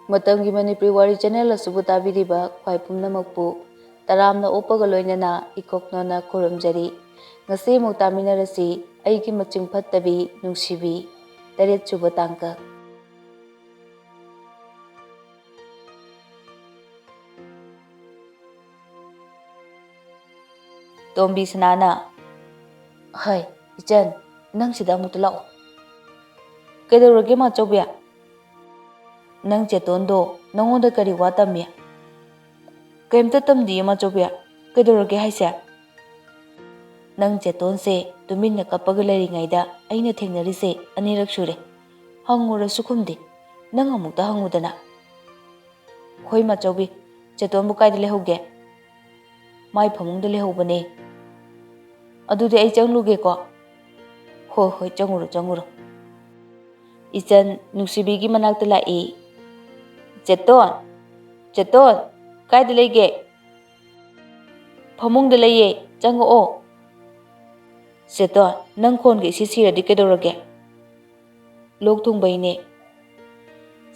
Matamgi Manipuri Wari channel asubu tabiriba khwai pumnamakpu taramna opaga loinana ikoknona khurumjari ngasi mu taminarasi Eigi Maching Fattabi Nungshibi taret suba tangka Tombi sanana hai ichan nang sida mutulao kedorage ma chobya nang chetondo nangonda kari watamya kaimta tamdi ma chobya kedorage haisa nang chetonse tuminna kapaga leringaida aina thengnarise anirak sure hangura sukhumdi nang amukta hangudana khoi ma chobi chetonbu kaida lehoge mai phamungda lehobane adudi ai changluge ko hoi changuro ichan Nungshibi gi manakta lai cheton kaida lege phamungda leye chango o cheton nang khon ge sisira di kedorage lok thung baine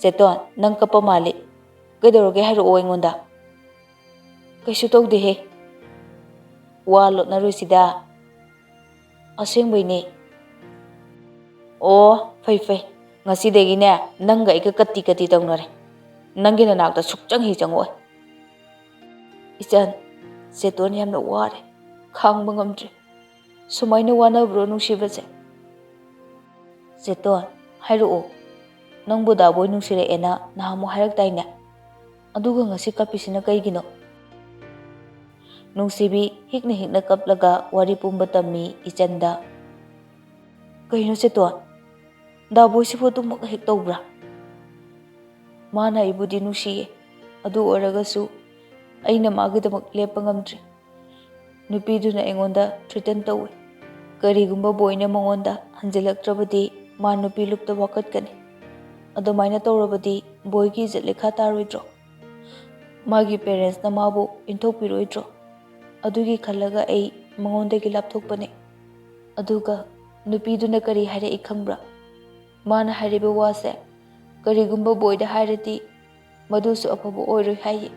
cheton nang kapa male kedorage haru o engonda kaisu tawde he walo narusida aseng baine oh fai ngasi degi ne nang ga kati tawnare nangi na nakta sukchang hi changoi ichan cheton yamna ware khang bangamtre sumaina wana bro nungsibase cheton hairu o nang buda boy nungsire ena nahamu hairak taina aduga ngasi kapisina kaigino Nungshibi hikna kaplaga wari pumba tammi ichanda kaino cheton da boy si photo mak hek tawbra mana ibudi nungsiye adu oragasu aina magidamak lepa ngamdre nupiduna engonda threaten tawe karigumba boyna mangonda hanjilaktrabadi ma nupi lupta wakatkani adumaina tawrabadi boygi jetlekha taroidro magi parents na mabu inthokpiroidro adugi khallaga ai mangondagi lapthokpane aduga nupiduna kari haire ikhambra mana hairibe wase karigumba boyda hairati madusu afabo oiroi haye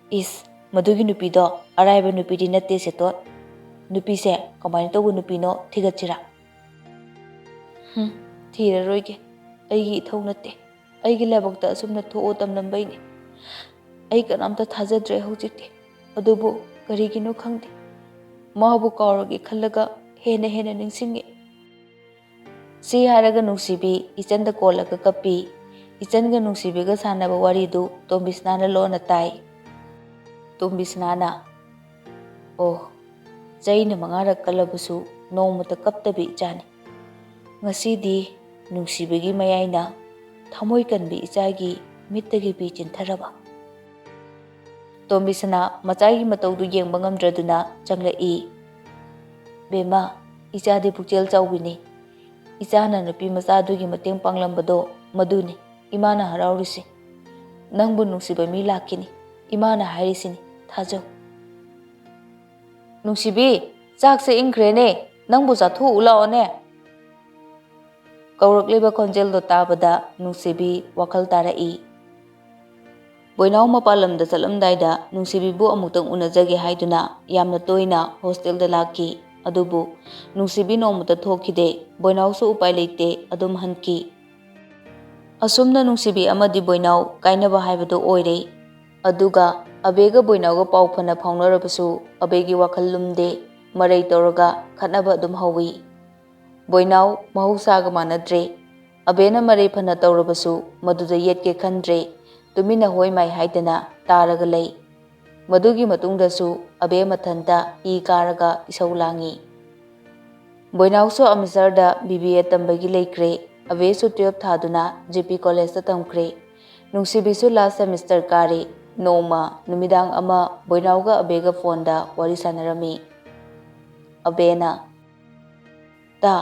is madugi nupido araiba nupidi natte seton nupi se kamaina togu nupino thigachira thira roige aigi ithau natte aigi labakta asumna thoo tamnambaine ai kanamta thajadre hojikte adubu karigino khangde mabu kawrage khallaga hena ningsinge si haraga Nungshibi ichanda kolaga kapi ichanga Nungshibiga sanaba waridu tombisnana lona tai tombisnana oh jaina mangara kalabusu nomata kaptabi ichani ngasidi Nungsibigi mayaina thamoi kanbi ichagi mittagi bi chintharaba tombisna machagi mataudu yengba ngamdraduna changlai bema ichadi pukchel chawbini ichana nupi machadugi mateng panglambado maduni imana haraurisi nangbu nungsiba mi lakini imana hairisini thajau Nungshibi chakse ingkrene nangbu chathu ulaone kaurakliba khonjel do tabada Nungshibi wakhal tarai boinaw mapalamda chalamdaida Nungshibi bu amutang unajage haiduna yamna toina hostel da laki adubu Nungshibi nomata thokide boinawsu upai leite adum hanki asumna Nungshibi amadi boinaw kainaba haibado oire aduga abega boinawga pawfana phawnarabasu abegi wakhal lumde marai tawraga khatnaba adum hawi boinaw mahausaga manadre abena marai phana tawrabasu maduda yetke khandre tumina hoi mai haidana taraga lei madugi matungdasu abe mathanda I karaga isau langi boinawso amisarda BBA tambagi leikre abesu 12 thaduna GP college ta tamkre Nungshibisu last semester kare noma numidang ama boinawga abega phone da wari sanarami abena ta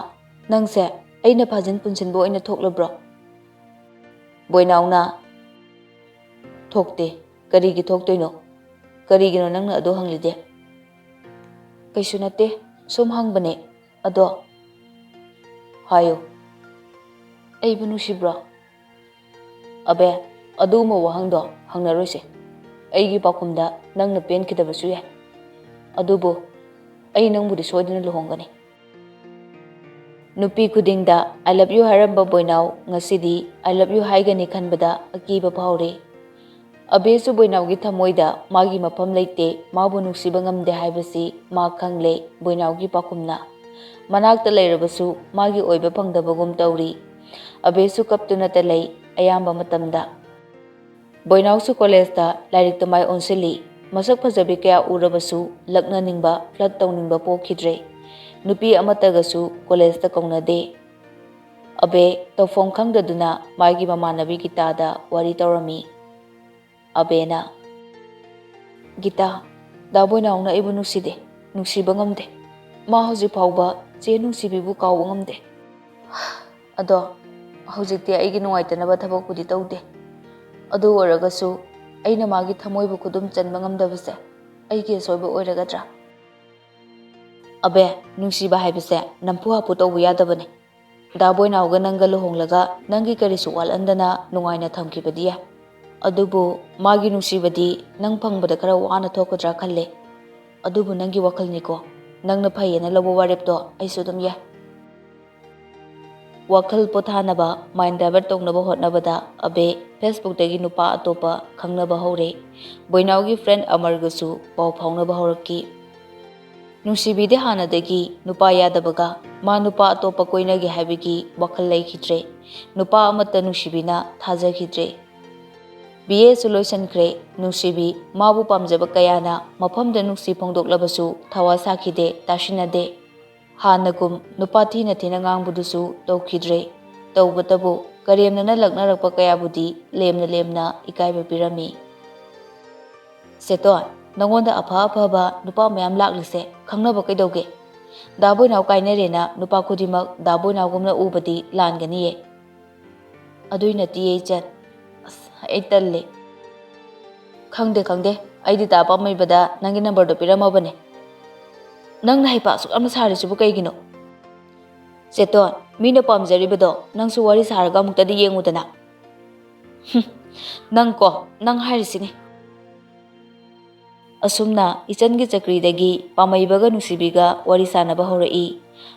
nangse aina phajin punsinbo aina thoklabro boinawna thokte karigi thoktoino karigino nangna ado hanglide kaisu nate sum hangbane ado hayo aibu nusibra Abe, aduma wahangdo hangnaroise. Eigi pakumda nangna pen kidabasu yai. Adubo, ai nangbudi soidina luhongani. Nupi kudingda I love you haramba boinaw ngasidi I love you haigani khanbada akiba phawre. Abesu boinawgi thamoida magi mafam leite mabu nungsiba ngamde haibasi ma khangle boinawgi pakumna. Manakta leirabasu magi oiba phangdabagum tawri. Abesu kaptuna talei ayamba matamda. Boinawsu college da lairik tamai onsili. Masak fajabi kaya urabasu lakna ningba flat tawningba pokhidre. Nupi amatagasu college da kaunade. Abe tawfong khangdaduna magi mamanabi gitada wari tawrami. Abena Gita daboy nauna ibu nungside nungsiba ngamde ma hauji phawba che nungsibibu kawba ngamde ado hauji aigi nungaitanaba thabak pudi tawde adu oragasu aina magi thamoibu kudum chanba ngamdabase aigi soiba oiragadra abe nungsiba haibase nampu hapu tawbu yadabane daboy nauga nanga luhonglaga nangi karisu walandana nungaina thamkibadiya adubu magi nungsibadi nang pangbada kara wana thokadra khalle adubu nangi wakhalniko nangna phayena lobo warepto aisu dum ya wakhal pothanaba mind divert tongnaba hotnabada abe Facebook dagi nupa atopa khangnaba hore boinawgi friend amargasu paw phawnaba horaki nungsibide hanadagi nupa yadabaga ma nupa atopa koinagi habigi wakhal laikhidre nupa amata nungsibina thajagidre BA solution kre nungsibi mabu pamjaba kayana mafamda nungsi phongdoklabasu thawa sakhide tashinade hanagum nupathi na thina ngangbudusu tawkhidre tawbatabu karemna laknarakpa kayabudi lemna ikaiba pirami seto nangonda apha apha nupa mayam laklise khangnaba kaidauge daboy naw kainarena nupa khudimak daboy nawgumna ubadi langaniye aduina tiye chan Italy khangde aidi ta pamaibada nangi number do piramabane nangna haipa su amna sari su kaigino seton mina pamjaribado nangsu wari sarga mukta di yengudana nang harisini asumna ichangi chakri dagi pamaibaga nungsibiga wari sanaba horai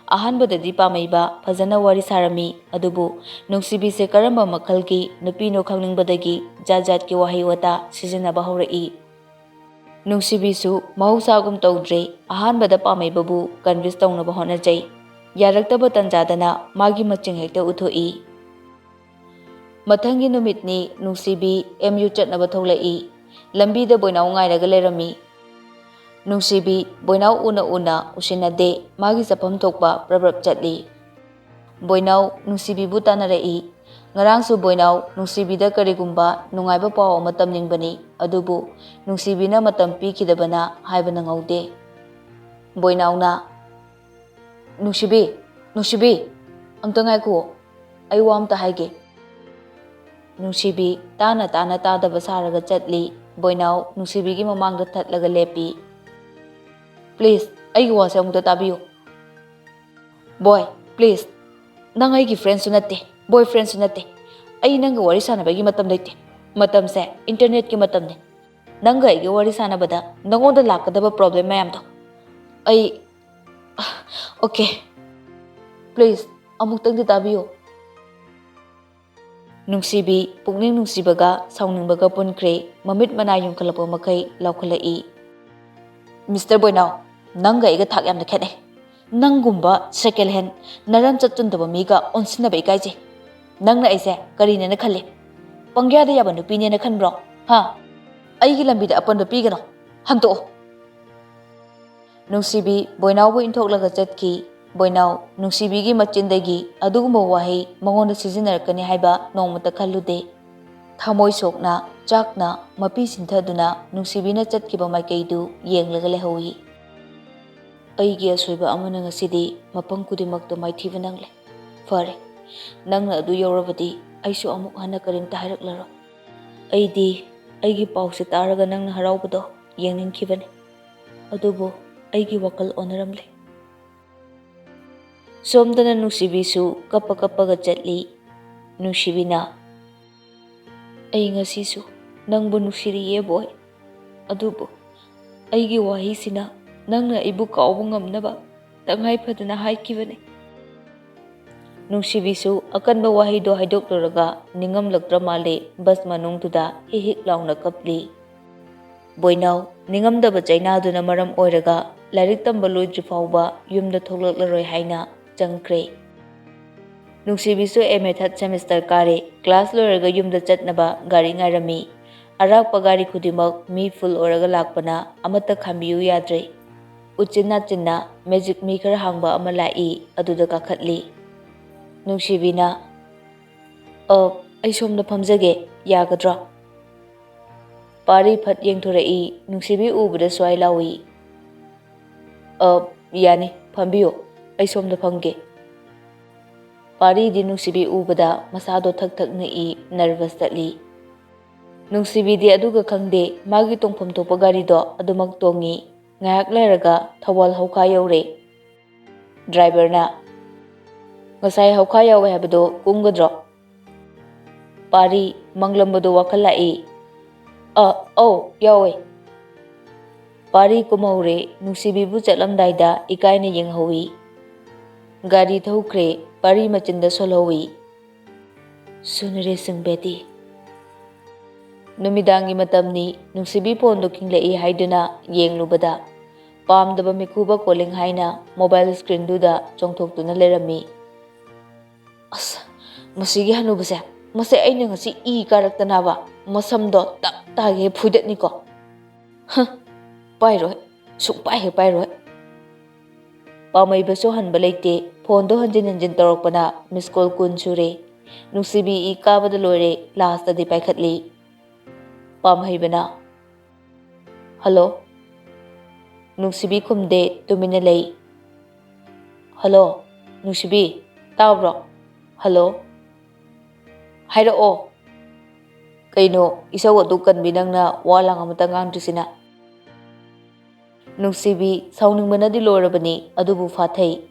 ahanbadadi pamaiba fajana wari sarami adubu nungsibi se karamba makhalgi nupino khangningbadagi jajat ki wahi wata sijanaba horai nungsibi su mahusagum tawdre ahanbada pamaibabu convince tawnaba honajai yaraktaba tanjadana magi maching hekta uthoi mathangi numitni nungsibi MU chatnaba tholai lambida boinaw ngairaga lerami nungsibi boinaw una usinade magi sapam thokpa prabrap chatli boinaw nungsibi bu tanarei ngarangsu boinaw nungsibida karigumba nungaiba paw matam ningbani adubu nungsibina matam pikidabana haibana ngaude boinawna nungsibi amta ngaiko ai wamta haige nungsibi tana tadaba saraga chatli boinaw nungsibigi mamangda thatlaga lepi please aigi wase amukta tabiyo boy please nang aigi friend su natte boyfriend su natte ai nanga wari sanabagi matam leite matam se internet ki matam ne nanga aigi wari sanabada nangoda lakadaba problem mayam to ai okay please amuktang di tabiyo nungsibi pukning nungsibaga sauningbaga punkre mamit manay yung kalapo makai laukhalai Mr. Boinaw nanga iga thak yamna khene nanggumba second hand naram chatundaba miga onsinaba ikaije nangna aise karine na khalle pangyada yaba nupine na khanbro ha aigi lambida apan pigano hanto nungsibi boinaw bu inthok chatki boinaw nungsibigi machindagi adugumba wahi mangonda sijiнаrakani haiba nongmata khallude thamoi sokna chakna mapi sinthaduna nungsibina chatkiba maikaidu yenglaga lehoyi aigi asoiba amana ngasidi mapang kudimakto maithiba nangle fare nangna adu yorabadi aisu amuk hana karimta hairaklara aigi pause taraga nangna haraubado yengningkhibane adubu aigi wakal onaramle somdana nungsibisu kappaga chatli nungsibina ꯑꯩ ꯉꯁꯤꯁꯨ ꯅꯪꯕꯨ ꯅꯨꯡꯁꯤꯔꯤꯌꯦ ꯕꯣꯏ, ꯑꯗꯨꯕꯨ ꯑꯩꯒꯤ ꯋꯥꯍꯩꯁꯤꯅ ꯅꯪꯅ ꯑꯩꯕꯨ ꯀꯥꯎꯕ ꯉꯝꯅꯕ ꯇꯉꯥꯏ ꯐꯗꯅ ꯍꯥꯏꯈꯤꯕꯅꯤ꯫ ꯅꯨꯡꯁꯤꯕꯤꯁꯨ ꯑꯀꯟꯕ ꯋꯥꯍꯩꯗꯣ ꯍꯥꯏꯗꯣꯛꯂꯨꯔꯒ ꯅꯤꯡꯉꯝꯂꯛꯇ꯭ꯔ ꯃꯥꯜꯂꯦ ꯕꯁ ꯃꯅꯨꯡꯗꯨꯗ ꯍꯤꯛ ꯍꯤꯛ ꯂꯥꯎꯅ ꯀꯞꯂꯤ꯫ ꯕꯣꯏꯅꯥꯎ ꯅꯤꯡꯉꯝꯗꯕ ꯆꯩꯅꯥꯗꯨꯅ ꯃꯔꯝ ꯑꯣꯏꯔꯒ ꯂꯥꯏꯔꯤꯛ ꯇꯝꯕ ꯂꯣꯏꯗ꯭ꯔꯤ ꯐꯥꯎꯕ ꯌꯨꯝꯗ ꯊꯣꯛꯂꯛꯂꯔꯣꯏ ꯍꯥꯏꯅ ꯆꯪꯈ꯭ꯔꯦ꯫ ꯅꯨꯡꯁꯤꯕꯤꯁꯨ MA 3rd ꯁꯦꯃꯤꯁꯇꯔ ꯀꯥꯔꯦ꯫ ꯀ꯭ꯂꯥꯁ ꯂꯣꯏꯔꯒ ꯌꯨꯝꯗ ꯆꯠꯅꯕ ꯒꯥꯔꯤ ꯉꯥꯏꯔꯝꯃꯤ꯫ ꯑꯔꯥꯛꯄ ꯒꯥꯔꯤ ꯈꯨꯗꯤꯡꯃꯛ ꯃꯤ ꯐꯨꯜ ꯑꯣꯏꯔꯒ ꯂꯥꯛꯄꯅ ꯑꯃꯠꯇ ꯈꯥꯝꯕꯤꯌꯨ ꯌꯥꯗ꯭ꯔꯦ꯫ ꯎꯆꯤꯟ ꯅꯥꯆꯤꯟꯅ ꯃꯦꯖꯤꯛ ꯃꯤ ꯈꯔ ꯍꯥꯡꯕ ꯑꯃ ꯂꯥꯛꯏ, ꯑꯗꯨꯗ ꯀꯥꯈꯠꯂꯤ꯫ ꯅꯨꯡꯁꯤꯕꯤꯅ ꯑꯩ ꯁꯣꯝꯗ ꯐꯝꯖꯒꯦ, ꯌꯥꯒꯗ꯭ꯔꯥ? ꯄꯥꯔꯤ ꯐꯠ ꯌꯦꯡꯊꯣꯔꯛꯏ꯫ ꯅꯨꯡꯁꯤꯕꯤ ꯎꯕꯗ ꯁ꯭ꯋꯥꯏ ꯂꯥꯎꯏ꯫ ꯌꯥꯅꯤ, ꯐꯝꯕꯤꯌꯨ, ꯑꯩ ꯁꯣꯝꯗ ꯐꯝꯒꯦ꯫ ꯄꯥꯔꯤꯗꯤ ꯅꯨꯡꯁꯤꯕꯤ ꯎꯕꯗ ꯃꯁꯥꯗꯣ ꯊꯛ ꯊꯛ ꯅꯤꯛꯏ, ꯅꯔꯚꯁ ꯆꯠꯂꯤ꯫ ꯅꯨꯡꯁꯤꯕꯤꯗꯤ ꯑꯗꯨꯒ ꯈꯪꯗꯦ, ꯃꯥꯒꯤ ꯇꯣꯡꯐꯝ ꯊꯣꯛꯄ ꯒꯥꯔꯤꯗꯣ ꯑꯗꯨꯃꯛ ꯇꯣꯡꯉꯤ꯫ ꯉꯥꯏꯍꯥꯛ ꯂꯩꯔꯒ ꯊꯧꯕꯥꯜ ꯍꯧꯈꯥ ꯌꯧꯔꯦ꯫ ꯗ꯭ꯔꯥꯏꯚꯔꯅ ꯉꯁꯥꯏ ꯍꯧꯈꯥ ꯌꯧꯋꯦ ꯍꯥꯏꯕꯗꯣ ꯀꯨꯝꯒꯗ꯭ꯔꯣ? ꯄꯥꯔꯤ ꯃꯪꯂꯝꯕꯗꯣ ꯋꯥꯈꯜ ꯂꯥꯛꯏ꯫ ꯑꯧ ꯌꯥꯎꯋꯦ꯫ ꯄꯥꯔꯤ ꯀꯨꯝꯍꯧꯔꯦ꯫ ꯅꯨꯡꯁꯤꯕꯤꯕꯨ ꯆꯠꯂꯝꯗꯥꯏꯗ ꯏꯀꯥꯏꯅ ꯌꯦꯡꯍꯧꯏ꯫ ꯒꯥꯔꯤ ꯊꯧꯈ꯭ꯔꯦ꯫ ꯄꯥꯔꯤ ꯃꯆꯤꯟꯗ ꯁꯣꯜꯍꯧꯏ꯫ ꯁꯨꯅꯔꯦꯁꯤꯡ ꯕꯦꯇꯤ꯫ ꯅꯨꯃꯤꯗꯥꯡꯒꯤ ꯃꯇꯝꯅꯤ꯫ ꯅꯨꯡꯁꯤꯕꯤ ꯐꯣꯟꯗꯣ ꯈꯤꯡꯂꯛꯏ ꯍꯥꯏꯗꯨꯅ ꯌꯦꯡꯂꯨꯕꯗ ꯄꯥꯝꯗꯕ ꯃꯤꯈꯨꯕ ꯀꯣꯂꯤꯡ ꯍꯥꯏꯅ ꯃꯣꯕꯥꯏꯜ ꯁꯀ꯭ꯔꯤꯟꯗꯨꯗ ꯆꯣꯡꯊꯣꯛꯇꯨꯅ ꯂꯩꯔꯝꯃꯤ꯫ ꯑꯁ, ꯃꯁꯤꯒꯤ ꯍꯅꯨꯕꯁꯦ, ꯃꯁꯦ ꯑꯩꯅ ꯉꯁꯤ ꯏ ꯀꯥꯔꯛꯇꯅꯕ ꯃꯁꯝꯗꯣ ꯇꯞ ꯇꯥꯒꯦ ꯐꯨꯏꯗꯠꯅꯤꯀꯣ꯫ ꯄꯥꯏꯔꯣꯏ, ꯁꯨꯡꯄꯥꯏ ꯍꯦꯛ ꯄꯥꯏꯔꯣꯏ꯫ ꯄꯥꯝꯃꯩꯕꯁꯨ ꯍꯟꯕ ꯂꯩꯇꯦ꯫ ꯐꯣꯟꯗꯣ ꯍꯟꯖꯤꯟ ꯍꯟꯖꯤꯟ ꯇꯧꯔꯛꯄꯅ ꯃꯤꯁꯀꯣꯜ 10 ꯁꯨꯔꯦ꯫ ꯅꯨꯡꯁꯤꯕꯤ ꯏ ꯀꯥꯕꯗ ꯂꯣꯏꯔꯦ꯫ ꯂꯥꯁꯇꯗꯤ ꯄꯥꯏꯈꯠꯂꯤ꯫ ꯄꯥꯝꯍꯩꯕꯅ ꯍꯜꯂꯣ? ꯅꯨꯡꯁꯤꯕꯤ ꯈꯨꯝꯗꯦ, ꯇꯨꯃꯤꯟꯅ ꯂꯩ꯫ ꯍꯜꯂꯣ ꯅꯨꯡꯁꯤꯕꯤ, ꯇꯥꯕ꯭ꯔꯣ? ꯍꯜꯂꯣ? ꯍꯥꯏꯔꯛꯑꯣ꯫ ꯀꯩꯅꯣ ꯏꯁꯧ ꯑꯗꯨꯛ ꯀꯟꯕꯤ ꯅꯪꯅ ꯋꯥ ꯂꯥꯡ ꯑꯃꯇ ꯉꯥꯡꯗ꯭ꯔꯤꯁꯤꯅ? ꯅꯨꯡꯁꯤꯕꯤ ꯁꯥꯎꯅꯤꯡꯕꯅꯗꯤ ꯂꯣꯏꯔꯕꯅꯤ, ꯑꯗꯨꯕꯨ ꯐꯥꯊꯩ꯫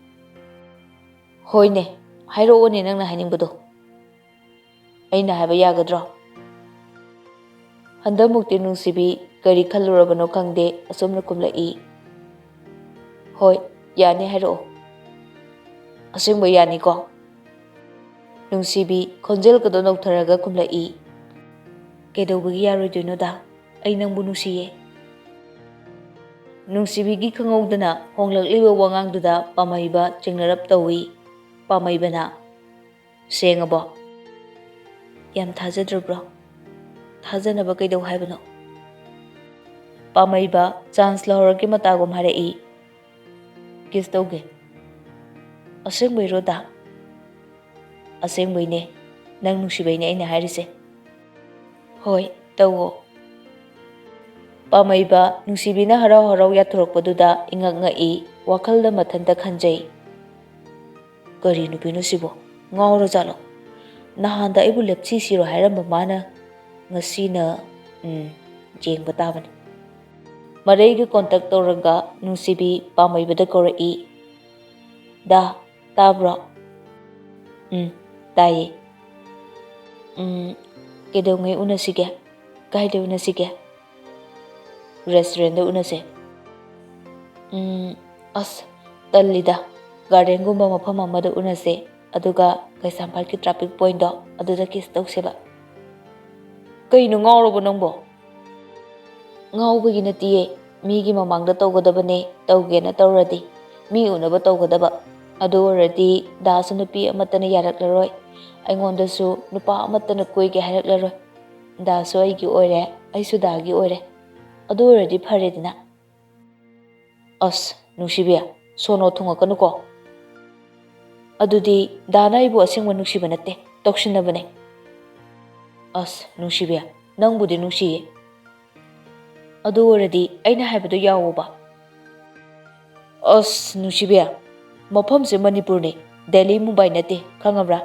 ꯍꯣꯏꯅꯦ, ꯍꯥꯏꯔꯛꯑꯣꯅꯦ ꯅꯪꯅ ꯍꯥꯏꯅꯤꯡꯕꯗꯣ꯫ ꯑꯩꯅ ꯍꯥꯏꯕ ꯌꯥꯒꯗ꯭ꯔꯣ? ꯍꯟꯗꯛꯃꯨꯛꯇꯤ ꯅꯨꯡꯁꯤꯕꯤ ꯀꯔꯤ ꯈꯜꯂꯨꯔꯕꯅꯣ ꯈꯪꯗꯦ, ꯑꯁꯨꯝꯅ ꯀꯨꯝꯂꯛꯏ꯫ ꯍꯣꯏ, ꯌꯥꯅꯤ, ꯍꯥꯏꯔꯛꯑꯣ꯫ ꯑꯁꯦꯡꯕ ꯌꯥꯅꯤꯀꯣ? ꯅꯨꯡꯁꯤꯕꯤ ꯈꯣꯟꯖꯦꯜꯒꯗꯣ ꯅꯧꯊꯔꯒ ꯈꯨꯝꯂꯛꯏ꯫ ꯀꯩꯗꯧꯕꯒꯤ ꯌꯥꯔꯣꯏꯗꯣꯏꯅꯣꯗ? ꯑꯩ ꯅꯪꯕꯨ ꯅꯨꯡꯁꯤꯌꯦ꯫ ꯅꯨꯡꯁꯤꯕꯤꯒꯤ ꯈꯪꯍꯧꯗꯅ ꯍꯣꯡꯂꯛꯂꯤꯕ ꯋꯥꯉꯥꯡꯗꯨꯗ ꯄꯥꯝꯍꯩꯕ ꯆꯤꯡꯅꯔꯞ ꯇꯧꯏ꯫ ꯄꯥꯝꯍꯩꯕꯅ ꯁꯦꯡꯉꯕꯣ? ꯌꯥꯝ ꯊꯥꯖꯗ꯭ꯔꯕ꯭ꯔꯣ? ꯊꯥꯖꯅꯕ ꯀꯩꯗꯧ ꯍꯥꯏꯕꯅꯣ? ꯄꯥꯝꯍꯩꯕ ꯆꯥꯟꯁ ꯂꯧꯍꯧꯔꯒꯦ ꯃꯇꯥꯒꯨꯝ ꯍꯥꯏꯔꯛꯏ꯫ ꯀꯤꯁ ꯇꯧꯒꯦ꯫ ꯑꯁꯦꯡꯕꯩꯔꯣꯗ? ꯑꯁꯦꯡꯕꯩꯅꯦ, ꯅꯪ ꯅꯨꯡꯁꯤꯕꯩꯅꯦ ꯑꯩꯅ ꯍꯥꯏꯔꯤꯁꯦ꯫ ꯍꯣꯏ, ꯇꯧꯋꯣ꯫ ꯄꯥꯝꯍꯩꯕ ꯅꯨꯡꯁꯤꯕꯤꯅ ꯍꯔꯥꯎ ꯍꯔꯥꯎ ꯌꯥꯊꯣꯔꯛꯄꯗꯨꯗ ꯏꯉꯛ ꯉꯛꯏ, ꯋꯥꯈꯜꯗ ꯃꯊꯟꯇ ꯈꯟꯖꯩ꯫ ꯀꯔꯤ ꯅꯨꯄꯤꯅꯣ ꯁꯤꯕꯣ? ꯉꯥꯎꯔꯖꯥꯠꯂꯣ? ꯅꯍꯥꯟꯗ ꯑꯩꯕꯨ ꯂꯦꯞꯁꯤꯔꯣ ꯍꯥꯏꯔꯝꯕ ꯃꯥꯅ ꯉꯁꯤꯅ ꯌꯦꯡꯕ ꯇꯥꯕꯅꯤ꯫ ꯃꯔꯩꯒ ꯀꯣꯟꯇꯛ ꯇꯧꯔꯒ ꯅꯨꯡꯁꯤꯕꯤ ꯄꯥꯝꯍꯩꯕꯗ ꯀꯧꯔꯛꯏ꯫ ꯗꯥ, ꯇꯥꯕ꯭ꯔꯣ? ꯇꯥꯏꯌꯦ꯫ ꯀꯩꯗꯧꯉꯩ ꯎꯅꯁꯤꯒꯦ? ꯀꯥꯏꯗ ꯎꯅꯁꯤꯒꯦ? ꯔꯦꯁꯇꯨꯔꯦꯟꯗ ꯎꯅꯁꯦ꯫ ꯑꯁ, ꯇꯜꯂꯤꯗ꯫ ꯒꯥꯔꯗꯦꯟꯒꯨꯝꯕ ꯃꯐꯝ ꯑꯃꯗ ꯎꯅꯁꯦ, ꯑꯗꯨꯒ ꯀꯩꯁꯥꯝꯄꯥꯠꯀꯤ ꯇ꯭ꯔꯥꯐꯤꯛ ꯄꯣꯏꯟꯇꯣ ꯑꯗꯨꯗ ꯀꯤꯁ ꯇꯧꯁꯦꯕ꯫ ꯀꯩꯅꯣ ꯉꯥꯎꯔꯕꯣ ꯅꯪꯕꯣ? ꯉꯥꯎꯕꯒꯤ ꯅꯠꯇꯤꯌꯦ, ꯃꯤꯒꯤ ꯃꯃꯥꯡꯗ ꯇꯧꯒꯗꯕꯅꯦ, ꯇꯧꯒꯦꯅ ꯇꯧꯔꯗꯤ꯫ ꯃꯤ ꯎꯅꯕ ꯇꯧꯒꯗꯕ꯫ ꯑꯗꯨ ꯑꯣꯏꯔꯗꯤ ꯗꯥꯁꯨ ꯅꯨꯄꯤ ꯑꯃꯠꯇꯅ ꯌꯥꯔꯛꯂꯔꯣꯏ, ꯑꯩꯉꯣꯟꯗꯁꯨ ꯅꯨꯄꯥ ꯑꯃꯠꯇꯅ ꯀꯣꯏꯒꯦ ꯍꯥꯏꯔꯛꯂꯔꯣꯏ꯫ ꯗꯥꯁꯨ ꯑꯩꯒꯤ ꯑꯣꯏꯔꯦ, ꯑꯩꯁꯨ ꯗꯥꯒꯤ ꯑꯣꯏꯔꯦ꯫ ꯑꯗꯨ ꯑꯣꯏꯔꯗꯤ ꯐꯔꯦꯗꯅ꯫ ꯑꯁ ꯅꯨꯡꯁꯤꯕꯤ, ꯁꯣꯅꯣ ꯊꯨꯡꯉꯛꯀꯅꯨꯀꯣ꯫ ꯑꯗꯨꯗꯤ ꯗꯥꯅ ꯑꯩꯕꯨ ꯑꯁꯦꯡꯕ ꯅꯨꯡꯁꯤꯕ ꯅꯠꯇꯦ, ꯇꯧꯁꯤꯟꯅꯕꯅꯦ꯫ ꯑꯁ ꯅꯨꯡꯁꯤꯕꯤ, ꯅꯪꯕꯨꯗꯤ ꯅꯨꯡꯁꯤꯌꯦ꯫ ꯑꯗꯨ ꯑꯣꯏꯔꯗꯤ ꯑꯩꯅ ꯍꯥꯏꯕꯗꯣ ꯌꯥꯋꯣꯕ꯫ ꯑꯁ ꯅꯨꯡꯁꯤꯕꯤ, ꯃꯐꯝꯁꯦ ꯃꯅꯤꯄꯨꯔꯅꯤ, ꯗꯦꯜꯂꯤ ꯃꯨꯝꯕꯥꯏ ꯅꯠꯇꯦ, ꯈꯪꯉꯕ꯭ꯔꯥ?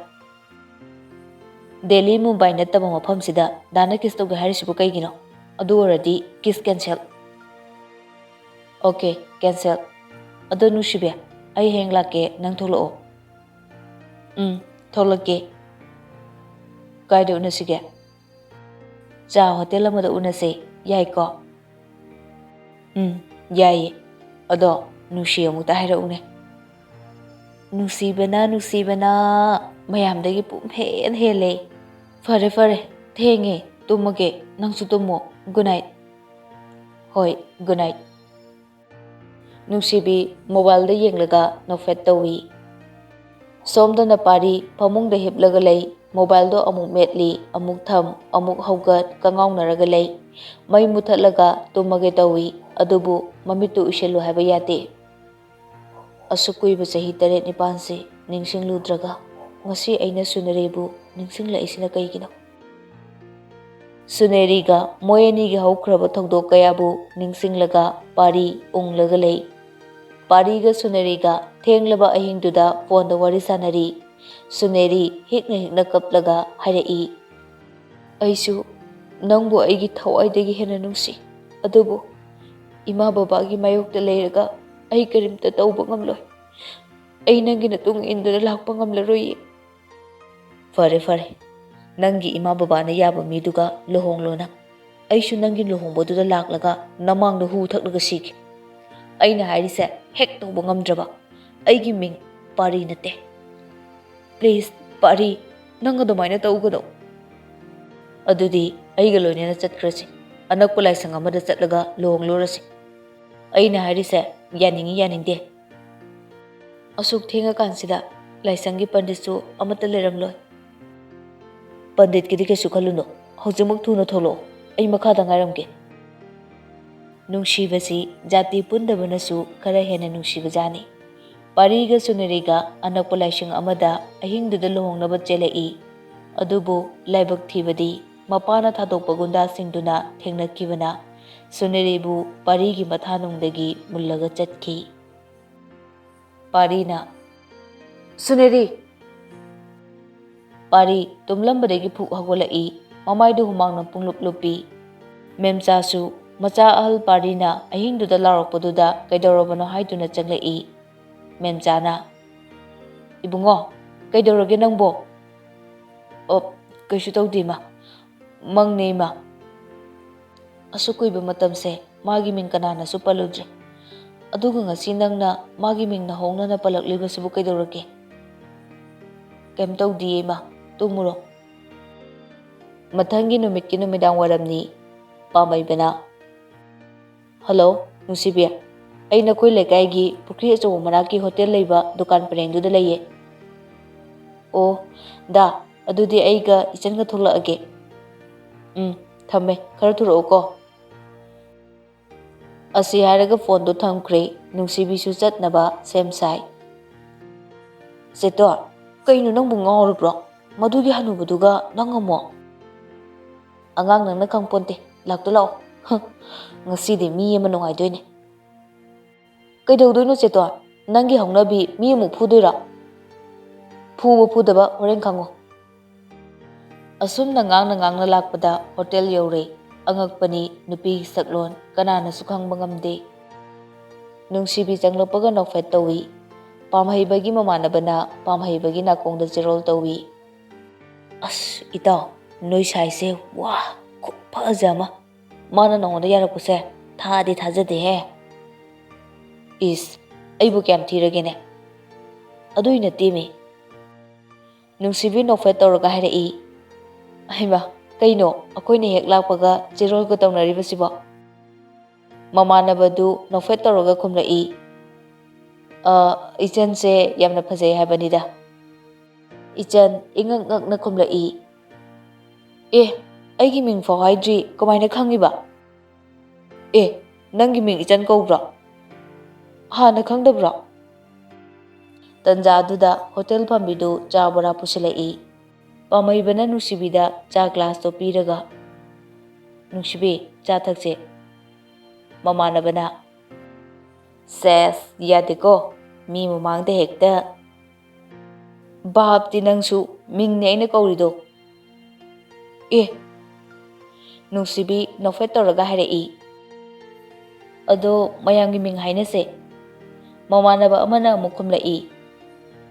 ꯗꯦꯜꯂꯤ ꯃꯨꯝꯕꯥꯏ ꯅꯠꯇꯕ ꯃꯐꯝꯁꯤꯗ ꯗꯥꯅ ꯀꯤꯁ ꯇꯧꯒꯦ ꯍꯥꯏꯔꯤꯁꯤꯕꯨ ꯀꯩꯒꯤꯅꯣ? ꯑꯗꯨ ꯑꯣꯏꯔꯗꯤ ꯀꯤꯁ ꯀꯦꯟꯁꯦꯜ꯫ Okay, cancel. ꯑꯗꯣ ꯅꯨꯡꯁꯤꯕꯤ, ꯑꯩ ꯍꯌꯦꯡ ꯂꯥꯛꯀꯦ, ꯅꯪ ꯊꯣꯛꯂꯛꯑꯣ꯫ ꯊꯣꯛꯂꯛꯀꯦ꯫ ꯀꯥꯏꯗ ꯎꯅꯁꯤꯒꯦ? ꯆꯥ ꯍꯣꯇꯦꯜ ꯑꯃꯗ ꯎꯅꯁꯦ ꯌꯥꯏꯀꯣ? ꯌꯥꯏꯌꯦ. ꯑꯗꯣ ꯅꯨꯡꯁꯤ ꯑꯃꯨꯛꯇ ꯍꯥꯏꯔꯛꯎꯅꯦ. ꯅꯨꯡꯁꯤꯕꯅ ꯅꯨꯡꯁꯤꯕꯅ ꯃꯌꯥꯝꯗꯒꯤ ꯄꯨꯝꯍꯦꯟ ꯍꯦꯜꯂꯦ. ꯐꯔꯦ ꯐꯔꯦ, ꯊꯦꯡꯉꯦ, ꯇꯨꯝꯃꯒꯦ. ꯅꯪꯁꯨ ꯇꯨꯝꯃꯣ. Good night. ꯍꯣꯏ, ꯒꯨꯗ ꯅꯥꯏꯠ. ꯅꯨꯡꯁꯤꯕꯤ ꯃꯣꯕꯥꯏꯜꯗ ꯌꯦꯡꯂꯒ ꯅꯣꯛꯐꯦꯠ ꯇꯧꯏ. ꯁꯣꯝꯗꯅ ꯄꯥꯔꯤ ꯐꯃꯨꯡꯗ ꯍꯤꯞꯂꯒ ꯂꯩ. ꯃꯣꯕꯥꯏꯜꯗꯣ ꯑꯃꯨꯛ ꯃꯦꯠꯂꯤ, ꯑꯃꯨꯛ ꯊꯝ, ꯑꯃꯨꯛ ꯍꯧꯒꯠ, ꯀꯪꯉꯥꯎꯅꯔꯒ ꯂꯩ. ꯃꯩ ꯃꯨꯊꯠꯂꯒ ꯇꯨꯝꯃꯒꯦ ꯇꯧꯏ. ꯑꯗꯨꯕꯨ ꯃꯃꯤꯠꯇꯨ ꯎꯏꯁꯤꯜꯂꯨ ꯍꯥꯏꯕ ꯌꯥꯗꯦ. ꯑꯁꯨꯛ ꯀꯨꯏꯕ ꯆꯍꯤ 8-9ꯁꯤ ꯅꯤꯡꯁꯤꯡꯂꯨꯗ꯭ꯔꯒ ꯉꯁꯤ ꯑꯩꯅ ꯁꯨꯅꯔꯤꯕꯨ ꯅꯤꯡꯁꯤꯡꯂꯛꯏꯁꯤꯅ ꯀꯩꯒꯤꯅꯣ? ꯁꯨꯅꯦꯔꯤꯒ ꯃꯣꯏ ꯑꯅꯤꯒꯤ ꯍꯧꯈ꯭ꯔꯕ ꯊꯧꯗꯣꯛ ꯀꯌꯥꯕꯨ ꯅꯤꯡꯁꯤꯡꯂꯒ ꯄꯥꯔꯤ ꯎꯪꯂꯒ ꯂꯩ. ꯄꯥꯔꯤꯒ ꯁꯨꯅꯦꯔꯤꯒ ꯊꯦꯡꯂꯕ ꯑꯍꯤꯡꯗꯨꯗ ꯐꯣꯟꯗ ꯋꯥꯔꯤ ꯁꯥꯟꯅꯔꯤ. ꯁꯨꯅꯦꯔꯤ ꯍꯤꯛꯅ ꯍꯤꯛꯅ ꯀꯞꯂꯒ ꯍꯥꯏꯔꯛꯏ, ꯑꯩꯁꯨ ꯅꯪꯕꯨ ꯑꯩꯒꯤ ꯊꯋꯥꯏꯗꯒꯤ ꯍꯦꯟꯅ ꯅꯨꯡꯁꯤ. ꯑꯗꯨꯕꯨ ꯏꯃꯥ ꯕꯕꯥꯒꯤ ꯃꯥꯌꯣꯛꯇ ꯂꯩꯔꯒ ꯑꯩ ꯀꯔꯤꯝꯇ ꯇꯧꯕ ꯉꯝꯂꯣꯏ. ꯑꯩ ꯅꯪꯒꯤ ꯃꯇꯨꯡ ꯏꯟꯗꯨꯅ ꯂꯥꯛꯄ ꯉꯝꯂꯔꯣꯏꯌꯦ. ꯐꯔꯦ ꯐꯔꯦ, ꯅꯪꯒꯤ ꯏꯃꯥ ꯕꯕꯥꯅ ꯌꯥꯕ ꯃꯤꯗꯨꯒ ꯂꯨꯍꯣꯡꯂꯣ ꯅꯪ. ꯑꯩꯁꯨ ꯅꯪꯒꯤ ꯂꯨꯍꯣꯡꯕꯗꯨꯗ ꯂꯥꯛꯂꯒ ꯅꯃꯥꯡꯗ ꯍꯨ ꯊꯛꯂꯒ ꯁꯤꯒꯦ. ꯑꯩꯅ ꯍꯥꯏꯔꯤꯁꯦ ꯍꯦꯛ ꯇꯧꯕ ꯉꯝꯗ꯭ꯔꯕ ꯑꯩꯒꯤ ꯃꯤꯡ ꯄꯥꯔꯤ ꯅꯠꯇꯦ. प्लीज पारी नंग अदुमाइना तौगदो अदुदी अइगा लोइनेना चटख्रसि अनक्पा लाइसंग अमदा चटलगा लोहंगलोरसि अइना हारिसे यानिंगी यानिंगदे असुक थेंगा कांसिदा लाइसंगी पंडितसु अमता लेरमलोय पंडित किदि केसु खलुनो हौजिमक थुना थोलो अइ मखादा ngairamge नुंशिबसि जाति पुंदबनसु खरा हेना नुंशिबजानी पारीगा सुनरीगा अनक्पा लाइसंग अमदा अहिंगदुदा लोहंगनबा चेलई अदुबु लाइबक थीबदी मपाना थादोकपा गुंडासिंगदुना थेंगनखिबना सुनरीबु पारीगी मथानुंगदगी मुल्लगा चटखि पारीना सुनरी पारी तुमलंबदगी फुक हगोलई ममाइदु हुमांगना पुंगलुप लुपी मेमचासु मचा अहल पारीना अहिंगदुदा लारकपदुदा कैदौरबनो हाइदुना चंगलई मेमचाना इबुंगो कैदौरगे नंगबो कैसु तौदीमा मंगनेमा असुकुइबा मतमसे मागी Ming कनानासु पलुद्रे अदुगा ngasi nangna magi mingna hongnana palaklibasibu kaidorage kem tawdiyema tumuro mathangi numitki numidang waramni pamaibana hello nungsibi aina koi lekai pukri acho manaki hotel leiba dukan parengduda leiye o da adudi aiga ichenga thulage thame khara thuro ko asi haraga phone do thamkre nungsibi su chatnaba semsai seto kainu nangbu ngawrubro madugi hanubuduga nangamo angang nangna khangponte lakto lao ngasi de mi ama nongai doine kaidaudoino seto nangi hongnabi mi amu phudoira phuba phudaba horen khango asumna ngangna lakpada hotel yore angakpani nupi saklon kanana sukhangba ngamde nungsibi changlapaga nokfet tawi pamhaibagi mamanabana pamhaibagi nakongda jerol tawi as ita noi saise wa khupajama mana nongoda yarakuse thadi thajade he is aibu kyam thiragene aduina temi nungsibi nokfet tawraga hairei aiba kaino akoina hek lakpaga jerol ko tawnaribasibo mamanabadu nokfet tawraga khumrai ichanse yamna phajai habanida ichan ingak ngakna khumrai aigi ming fo haidri kamaina khangiba nangi ming ichan kobra hana khangdabra tanjaduda hotel pambidu chabara pusilai pamaibana nungsibida cha glass to piraga nungsibi cha thakse mamanabana ses yadeko mi mamangda hekta bapti nangsu mingne aina kaurido nungsibi nokfet tawraga hairei ado mayamgi ming hainase mamanaba amana amuk khumlai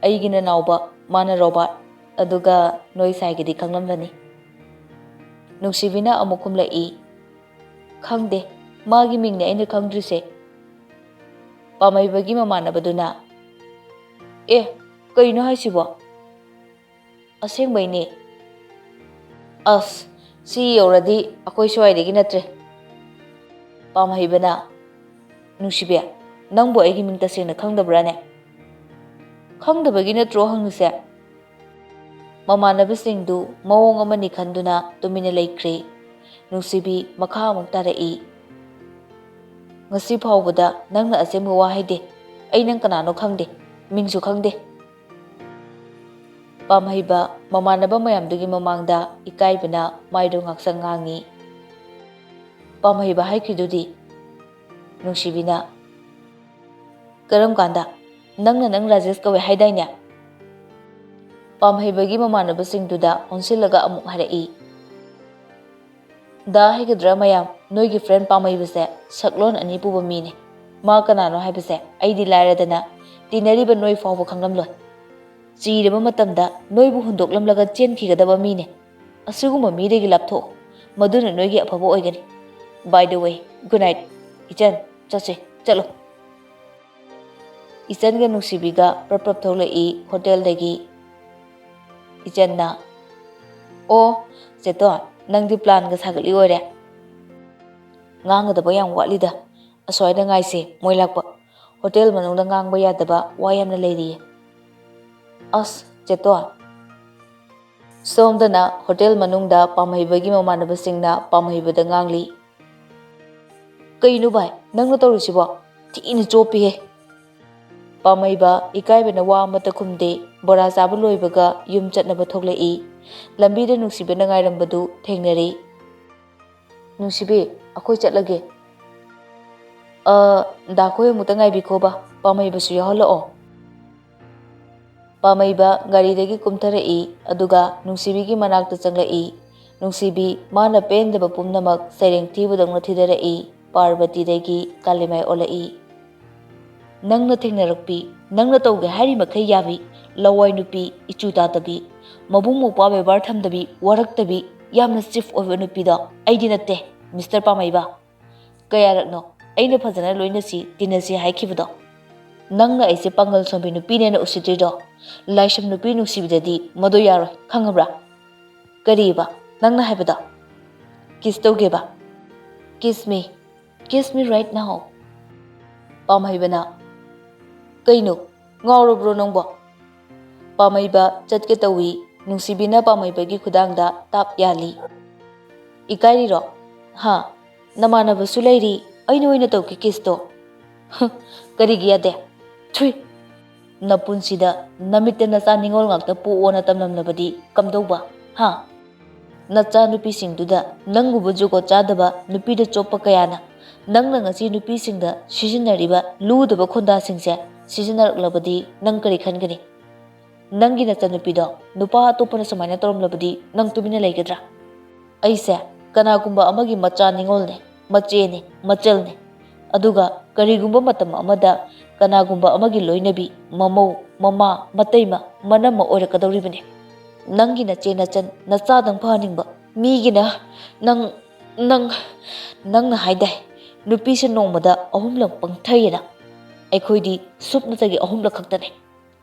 aigina nauba mana robot aduga noi saigidi khanglamdani Nungsibina amuk kumlai. Khangde, magi mingne aina khangdrise. Pamaibagi mamanabaduna. Kaino haisibo? Asengbaine. Si yauradi akoi swaidagi natre. Pamaibana. Nungshibi, nangbo aigi ming tasengna khangdabrane. Khangdabagi natro hangnuse. Mamanabasingdu mawong amani khanduna tumina laikre. Nungshibi makha amuk tarai. Ngasi phawbada nangna asengba wahaide. Ai nang kanano khangde. Mingsu khangde. Pamhaiba mamanaba mayamdugi mamangda ikaibana maido ngaksang ngangi. Pamhaiba haikidudi. Nungsibina. Karam kanda. Nang Rajesh kawe haidaina. Pamhaibagi mamanabasingduda onsilaga amuk harai. Da haigidra mayam noigi friend pamhaibase saklon ani puba mine. Ma kanano haibase aidi lairadana tinariba noi fawba khanglamloi. Chiraba matamda noibu hundoklamlaga chenkhigadaба mine. Asiguma midegi laptho maduna noigi afaba oigani. By the way, good night. Ichan, chalo. Ichan ga Nungshibiga prap tholai hotel dagi. Ichan na. Cheto, nangdi plan ga sagali ore. Ngangadaba yang watlida. Aswaida ngaise moi lakpa. Hotel manungda ngangba yadaba wa yamna leiri. Cheto. Somdana hotel manungda pamhaibagi mamanabasingna pamhaibada ngangli. Kainu bai nangna tawrisibo thina chopi he. Pamaiba ikaibana wa amata khumde bora chaba loibaga yum chatnaba thoklai. Lambida Nungsibina ngairambadu thengnari. Nungshibi akoi chatlage. Dakoi amuta ngaibikhoba pamaibasu yaholao. Pamaiba garidagi kumtharai aduga Nungsibigi manakta changlai. Nungshibi mana pendaba pumnamak sereng thibudangna thidarai. Parvati dagi kalimai olai. Nangna thengnarakpi, nangna tauge hari makai yabi, lawai nupi, ichu tatabi, mabung mupa bebar thamdabi, waraktabi, yamna stiff over nupi da, aidi natte, Mr. Pamaiba. Kayarakno, aina phajana loinasi, tinasi haikibda. Nangna aise pangal sombi nupi nena usitrido, laisham nupi Nungsibidadi, mado yaro, khangabra. Kariba, nangna haibada. Kiss togeba. Kiss me. Kiss me right now. Pamhaibana. Kaino, ngaurubro nangbo. Pamhaiba chatke tawi, Nungsibina pamhaibagi khudangda tap yali. Ikairiro. Ha, namanabasu lairi, aino oina tawki kisto. Karigi yade. Thui. Napunsida, namitte nacha ningol ngakta puona tamnamnabadi, kamdauba. Ha. Nacha nupisingduda, nanguba jugo chadaba, nupida chopa kayana. Nangna ngasi nupisingda sijinariba ludaba khondasingse sijinaraklabadi nang kari khangani. Nangi nacha nupido nupa atopana samaina toromlabadi nang tumina leigedra. Aise kanagumba amagi macha ningolne, machene, machelne. Aduga karigumba matam amada kanagumba amagi loinabi, mamau, mama, mataima, manama oirakadoribane. Nangi nache nachan nachadang phaningba migina nangna haidai. Nupisa nongmada ahumlang pangthayana. Aikhoidi supnatagi ahumla khaktane.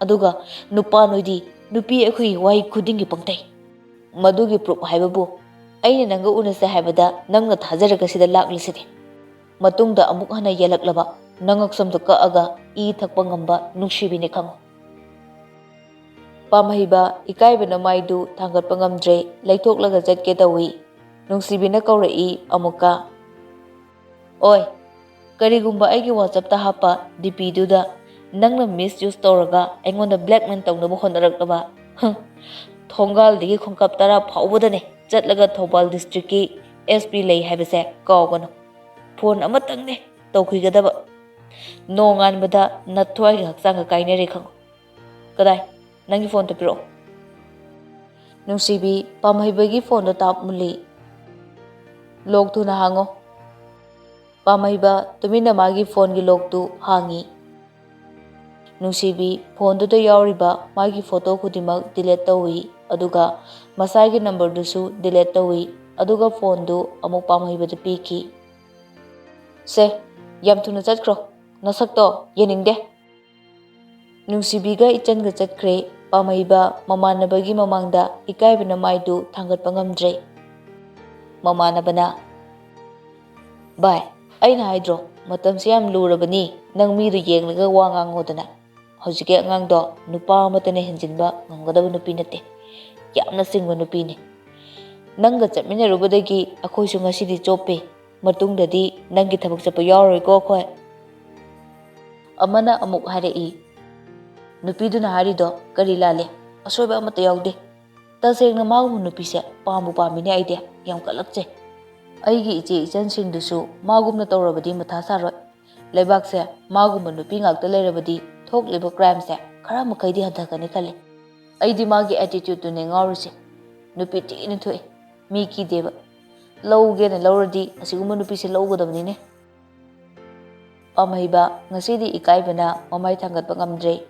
Aduga nupa noidi nupi aikhoi wai khudingi pangthay. Madugi proof haibabu aina nanga unase haibada nangna thajaraga sida lakliside. Matungda amuk hana yalaklaba nangaksomda kaaga I thakpa ngamba Nungsibine khango. Pamhaiba ikaibana maidu thangatpa ngamdre laithoklaga jatke tawi. Nungsibina kaurai amuka. Oi, karigumba aigi WhatsApp ta hapa DP duda nangna misuse toraga aingonda blackmail tawnabu honarakaba. Thongal digi khongkap tara phawbudane chatlaga Thobal district ki SP lei haibase kawgano. Phone amatangne tawkhigadaba. Nongan bada nathwai haksanga kainare khango. Kadai nangi phone tapiro. Nungsibi pamhaibagi phone da tap muli. Log thuna hango. Pamhaiba tumina magi phone gi log tu hangi. Nungsibi phone da yauriba magi photo khudimak delete tawi aduga masai gi number dusu delete tawi ꯑꯗꯨꯒ ꯐꯣꯟꯗꯨ ꯑꯃꯨꯛ ꯄꯥꯝꯍꯩꯕꯗ ꯄꯤꯈꯤ꯫ ꯁꯦ ꯌꯥꯝ ꯊꯨꯅ ꯆꯠꯈ꯭ꯔꯣ, ꯅꯁꯛꯇꯣ ꯌꯦꯡꯅꯤꯡꯗꯦ꯫ ꯅꯨꯡꯁꯤꯕꯤꯒ ꯏꯆꯟꯒ ꯆꯠꯈ꯭ꯔꯦ꯫ ꯄꯥꯝꯍꯩꯕ ꯃꯃꯥꯟꯅꯕꯒꯤ ꯃꯃꯥꯡꯗ ꯏꯀꯥꯏꯕꯅ ꯃꯥꯏꯗꯨ ꯊꯥꯡꯒꯠꯄ ꯉꯝꯗ꯭ꯔꯦ꯫ ꯃꯃꯥꯟꯅꯕꯅ ꯚꯥꯏ ꯑꯩꯅ ꯍꯥꯏꯗ꯭ꯔꯣ ꯃꯇꯝꯁꯦ ꯌꯥꯝ ꯂꯨꯔꯕꯅꯤ, ꯅꯪ ꯃꯤꯗꯨ ꯌꯦꯡꯂꯒ ꯋꯥ ꯉꯥꯡꯉꯣꯗꯅ꯫ ꯍꯧꯖꯤꯛꯀꯤ ꯑꯉꯥꯡꯗꯣ ꯅꯨꯄꯥ ꯑꯃꯠꯇꯅ ꯍꯦꯟꯖꯤꯟꯕ ꯉꯝꯒꯗꯕ ꯅꯨꯄꯤ ꯅꯠꯇꯦ, ꯌꯥꯝꯅ ꯁꯤꯡꯕ ꯅꯨꯄꯤꯅꯤ꯫ ꯅꯪꯒ ꯆꯠꯃꯤꯟꯅꯔꯨꯕꯗꯒꯤ ꯑꯩꯈꯣꯏꯁꯨ ꯉꯁꯤꯗꯤ ꯆꯣꯞꯄꯦ, ꯃꯇꯨꯡꯗꯗꯤ ꯅꯪꯒꯤ ꯊꯕꯛ ꯆꯠꯄ ꯌꯥꯎꯔꯣꯏꯀꯣ ꯑꯩꯈꯣꯏ꯫ ꯑꯃꯅ ꯑꯃꯨꯛ ꯍꯥꯏꯔꯛꯏ꯫ ꯅꯨꯄꯤꯗꯨꯅ ꯍꯥꯏꯔꯤꯗꯣ ꯀꯔꯤ ꯂꯥꯜꯂꯦ? ꯑꯁꯣꯏꯕ ꯑꯃꯠꯇ ꯌꯥꯎꯗꯦ꯫ ꯇꯁꯦꯡꯅ ꯃꯥꯒꯨꯝꯕ ꯅꯨꯄꯤꯁꯦ ꯄꯥꯝꯕꯨ ꯄꯥꯝꯃꯤꯅꯦ ꯑꯩꯗꯤ, ꯌꯥꯝ ꯀꯜꯂꯛꯆꯩ꯫ ꯑꯩꯒꯤ ꯏꯆꯦ ꯏꯆꯟꯁꯤꯡꯗꯨꯁꯨ ꯃꯥꯒꯨꯝꯅ ꯇꯧꯔꯕꯗꯤ ꯃꯊꯥ ꯁꯥꯔꯣꯏ꯫ ꯂꯩꯕꯥꯛꯁꯦ ꯃꯥꯒꯨꯝꯕ ꯅꯨꯄꯤ ꯉꯥꯛꯇ ꯂꯩꯔꯕꯗꯤ ꯊꯣꯛꯂꯤꯕ ꯀ꯭ꯔꯥꯏꯝꯁꯦ ꯈꯔ ꯃꯈꯩꯗꯤ ꯍꯟꯊꯒꯅꯤ ꯈꯜꯂꯤ꯫ ꯑꯩꯗꯤ ꯃꯥꯒꯤ ꯑꯦꯇꯤꯇ꯭ꯌꯨꯠꯇꯨꯅꯦ ꯉꯥꯎꯔꯤꯁꯦ꯫ ꯅꯨꯄꯤ ꯊꯤꯅ ꯊꯣꯛꯏ, ꯃꯤ ꯀꯤꯗꯦꯕ꯫ ꯂꯧꯒꯦꯅ ꯂꯧꯔꯗꯤ ꯑꯁꯤꯒꯨꯝꯕ ꯅꯨꯄꯤꯁꯦ ꯂꯧꯒꯗꯕꯅꯤꯅꯦ꯫ ꯄꯥꯝꯍꯩꯕ ꯉꯁꯤꯗꯤ ꯏꯀꯥꯏꯕꯅ ꯃꯃꯥꯏ ꯊꯥꯡꯒꯠꯄ ꯉꯝꯗ꯭ꯔꯦ꯫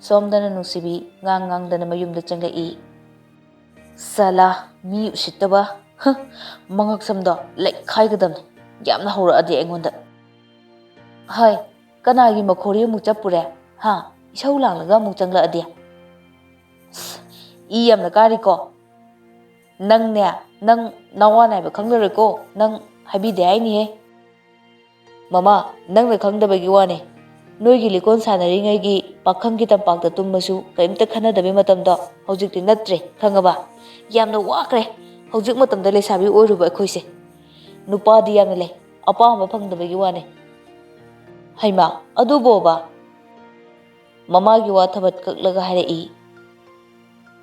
ꯁꯣꯝꯗꯅ ꯅꯨꯡꯁꯤꯕꯤ ꯉꯥꯡꯗꯅ ꯃꯌꯨꯝꯗ ꯆꯪꯂꯛꯏ꯫ ꯁꯥꯂꯥ ꯃꯤ ꯎꯁꯤꯠꯇꯕ, ꯃꯉꯛꯁꯝꯗꯣ ꯂꯩꯈꯥꯏꯒꯗꯕꯅꯤ ꯌꯥꯝꯅ ꯍꯧꯔꯛꯑꯗꯤ ꯑꯩꯉꯣꯟꯗ꯫ ꯍꯥꯏ ꯀꯅꯥꯒꯤ ꯃꯈꯣꯔꯤ ꯑꯃꯨꯛ ꯆꯞꯄꯨꯔꯦ? ꯏꯁꯧ ꯂꯥꯡꯂꯒ ꯑꯃꯨꯛ ꯆꯪꯂꯛꯑꯗꯤ꯫ ꯏ ꯌꯥꯝꯅ ꯀꯥꯔꯤꯀꯣ ꯅꯪꯅꯦ, ꯅꯪ ꯅꯋꯥ ꯅꯥꯏꯕ ꯈꯪꯂꯔꯣꯏꯀꯣ, ꯅꯪ ꯍꯥꯏꯕꯤꯗꯦ ꯍꯥꯏꯅꯤꯍꯦ꯫ ꯃꯃꯥ ꯅꯪꯅ ꯈꯪꯗꯕꯒꯤ ꯋꯥꯅꯦ, ꯅꯣꯏꯒꯤ ꯂꯤꯀꯣꯟ ꯁꯥꯟꯅꯔꯤꯉꯩꯒꯤ ꯄꯥꯈꯪꯒꯤ ꯇꯝꯄꯥꯛꯇ ꯇꯨꯝꯕꯁꯨ ꯀꯔꯤꯝꯇ ꯈꯟꯅꯗꯕꯩ ꯃꯇꯝꯗꯣ ꯍꯧꯖꯤꯛꯇꯤ ꯅꯠꯇ꯭ꯔꯦ ꯈꯪꯉꯕ? ꯌꯥꯝꯅ ꯋꯥꯈ꯭ꯔꯦ ꯍꯧꯖꯤꯛ ꯃꯇꯝꯗ ꯂꯩꯁꯥꯕꯤ ꯑꯣꯏꯔꯨꯕ ꯑꯩꯈꯣꯏꯁꯦ꯫ ꯅꯨꯄꯥꯗꯤ ꯌꯥꯝꯅ ꯂꯩ, ꯑꯄꯥꯝꯕ ꯐꯪꯗꯕꯒꯤ ꯋꯥꯅꯦ꯫ ꯍꯩꯃꯥ ꯑꯗꯨꯕꯣꯕ? ꯃꯃꯥꯒꯤ ꯋꯥ ꯊꯕꯠ ꯀꯛꯂꯒ ꯍꯥꯏꯔꯛꯏ꯫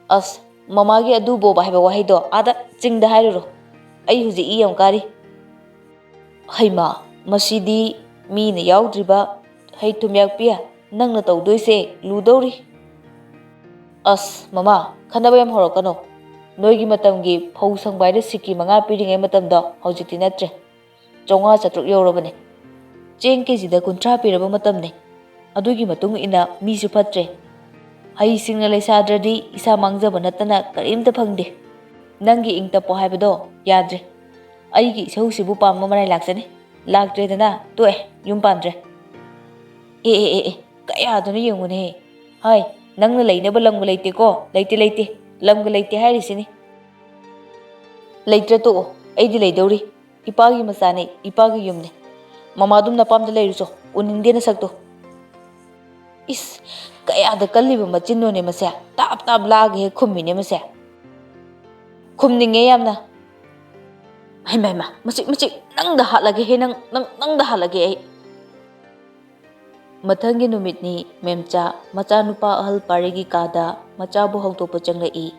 ꯑꯁ ꯃꯃꯥꯒꯤ ꯑꯗꯨꯕꯣꯕ ꯍꯥꯏꯕ ꯋꯥꯍꯩꯗꯣ ꯑꯥꯗ ꯆꯤꯡꯗ ꯍꯥꯏꯔꯨꯔꯣ, ꯑꯩ ꯍꯧꯖꯤꯛ ꯏ ꯌꯥꯝ ꯀꯥꯔꯤ꯫ ꯍꯩꯃꯥ ꯃꯁꯤꯗꯤ ꯃꯤꯅ ꯌꯥꯎꯗ꯭ꯔꯤꯕ ꯍꯩ ꯊꯨꯝꯌꯥꯛꯄꯤ, ꯅꯪꯅ ꯇꯧꯗꯣꯏꯁꯦ ꯂꯨꯗꯧꯔꯤ꯫ ꯑꯁ ꯃꯃꯥ ꯈꯟꯅꯕ ꯌꯥꯝ ꯍꯧꯔꯛꯀꯅꯣ꯫ ꯅꯣꯏꯒꯤ ꯃꯇꯝꯒꯤ ꯐꯧ ꯁꯪꯕꯥꯏꯗ ꯁꯤꯀꯤ 5 ꯄꯤꯔꯤꯉꯩ ꯃꯇꯝꯗꯣ ꯍꯧꯖꯤꯛꯇꯤ ꯅꯠꯇ꯭ꯔꯦ, 500-400 ꯌꯧꯔꯕꯅꯦ꯫ ꯆꯦꯡ ꯀꯦꯖꯤꯗ 30 ꯄꯤꯔꯕ ꯃꯇꯝꯅꯦ꯫ ꯑꯗꯨꯒꯤ ꯃꯇꯨꯡ ꯏꯟꯅ ꯃꯤꯁꯨ ꯐꯠꯇ꯭ꯔꯦ꯫ ꯍꯩꯁꯤꯡꯅ ꯂꯩꯁꯥꯗ꯭ꯔꯗꯤ ꯏꯁꯥ ꯃꯥꯡꯖꯕ ꯅꯠꯇꯅ ꯀꯔꯤꯝꯇ ꯐꯪꯗꯦ꯫ ꯅꯪꯒꯤ ꯏꯪ ꯇꯞꯄꯣ ꯍꯥꯏꯕꯗꯣ ꯌꯥꯗ꯭ꯔꯦ꯫ ꯑꯩꯒꯤ ꯏꯁꯧꯁꯤꯕꯨ ꯄꯥꯝꯕ ꯃꯔꯥꯏ ꯂꯥꯛꯆꯅꯤ, ꯂꯥꯛꯇ꯭ꯔꯦꯗꯅ ꯇꯣꯛꯑꯦ, ꯌꯨꯝ ꯄꯥꯟꯗ꯭ꯔꯦ꯫ ꯑꯦ ꯀꯌꯥꯗꯨꯅ ꯌꯦꯡꯉꯨꯅꯦꯍꯦ꯫ ꯍꯥꯏ ꯅꯪꯅ ꯂꯩꯅꯕ ꯂꯝꯒ ꯂꯩꯇꯦꯀꯣ, ꯂꯩꯇꯦ ꯂꯝꯒ ꯂꯩꯇꯦ ꯍꯥꯏꯔꯤꯁꯤꯅꯤ꯫ ꯂꯩꯇ꯭ꯔ ꯇꯣꯛꯑꯣ, ꯑꯩꯗꯤ ꯂꯩꯗꯧꯔꯤ꯫ ꯏꯄꯥꯒꯤ ꯃꯆꯥꯅꯦ, ꯏꯄꯥꯒꯤ ꯌꯨꯝꯅꯦ꯫ ꯃꯃꯥꯗꯨꯝ ꯅꯄꯥꯝꯗ ꯂꯩꯔꯨꯆꯣ, ꯎꯅꯤꯡꯗꯦ ꯅꯁꯛꯇꯣ꯫ ꯏꯁ ꯀꯌꯥꯗ ꯀꯜꯂꯤꯕ ꯃꯆꯤꯟꯅꯣꯅꯦ ꯃꯁꯦ, ꯇꯥꯞ ꯂꯥꯛꯑꯒ ꯍꯦꯛ ꯈꯨꯝꯃꯤꯅꯦ ꯃꯁꯦ꯫ ꯈꯨꯝꯅꯤꯡꯉꯦ ꯌꯥꯝꯅ꯫ ꯍꯩꯃꯥ ꯃꯆꯤꯛ ꯅꯪꯗ ꯍꯥꯠꯂꯒꯦ ꯍꯦ, ꯅꯪꯗ ꯍꯥꯠꯂꯒꯦ ꯑꯩ꯫ ꯃꯊꯪꯒꯤ ꯅꯨꯃꯤꯠꯅꯤ ꯃꯦꯝꯆꯥ ꯃꯆꯥꯅꯨꯄꯥ ꯑꯍꯜ ꯄꯥꯔꯤꯒꯤ ꯀꯥꯗ ꯃꯆꯥꯕꯨ ꯍꯧꯗꯣꯛꯄ ꯆꯪꯂꯛꯏ꯫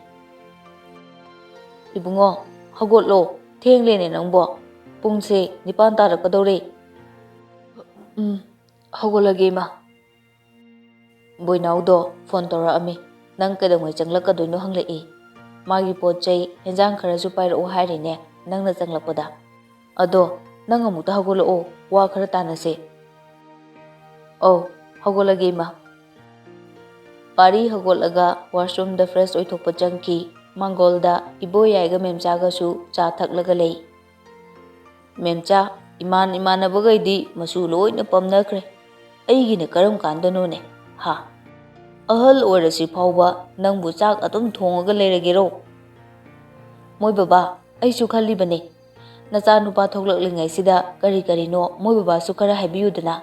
ꯏꯕꯨꯡꯉꯣ ꯍꯧꯒꯠꯂꯣ, ꯊꯦꯡꯂꯦꯅꯦ ꯅꯪꯕꯣ, ꯄꯨꯡꯁꯦ 9 ꯇꯥꯔꯛꯀꯗꯧꯔꯦ꯫ ꯍꯧꯒꯠꯂꯒꯦ ꯏꯃꯥ꯫ ꯕꯣꯏꯅꯥꯎꯗꯣ ꯐꯣꯟ ꯇꯧꯔꯛꯑꯝꯃꯤ, ꯅꯪ ꯀꯩꯗꯧꯉꯩ ꯆꯪꯂꯛꯀꯗꯣꯏꯅꯣ ꯍꯪꯂꯛꯏ꯫ ꯃꯥꯒꯤ ꯄꯣꯠ ꯆꯩ ꯍꯦꯟꯖꯥꯡ ꯈꯔꯁꯨ ꯄꯥꯏꯔꯛꯑꯣ ꯍꯥꯏꯔꯤꯅꯦ ꯅꯪꯅ ꯆꯪꯂꯛꯄꯗ꯫ ꯑꯗꯣ ꯅꯪ ꯑꯃꯨꯛꯇ ꯍꯧꯒꯠꯂꯛꯑꯣ, ꯋꯥ ꯈꯔ ꯇꯥꯟꯅꯁꯦ꯫ ꯑꯧ ꯍꯧꯒꯠꯂꯒꯦ ꯏꯃꯥ꯫ ꯄꯥꯔꯤ ꯍꯧꯒꯠꯂꯒ ꯋꯥꯁꯔꯨꯝꯗ ꯐ꯭ꯔꯦꯁ ꯑꯣꯏꯊꯣꯛꯄ ꯆꯪꯈꯤ꯫ ꯃꯥꯡꯒꯣꯜꯗ ꯏꯕꯣꯌꯥꯏꯒ ꯃꯦꯝꯆꯥꯒꯁꯨ ꯆꯥ ꯊꯛꯂꯒ ꯂꯩ꯫ ꯃꯦꯝꯆꯥ ꯏꯃꯥꯟꯅꯕꯈꯩꯗꯤ ꯃꯁꯨ ꯂꯣꯏꯅ ꯄꯝꯅꯈ꯭ꯔꯦ, ꯑꯩꯒꯤꯅ ꯀꯔꯝ ꯀꯥꯟꯗꯅꯣꯅꯦ? ꯑꯍꯜ ꯑꯣꯏꯔꯁꯤ ꯐꯥꯎꯕ ꯅꯪꯕꯨ ꯆꯥꯛ ꯑꯗꯨꯝ ꯊꯣꯡꯉꯒ ꯂꯩꯔꯒꯦꯔꯣ? ꯃꯣꯏ ꯕꯕꯥ ꯑꯩꯁꯨ ꯈꯜꯂꯤꯕꯅꯦ, ꯅꯆꯥꯅꯨꯄꯥ ꯊꯣꯛꯂꯛꯂꯤꯉꯩꯁꯤꯗ ꯀꯔꯤꯅꯣ ꯃꯣꯏ ꯕꯕꯥꯁꯨ ꯈꯔ ꯍꯥꯏꯕꯤꯌꯨꯗꯅ,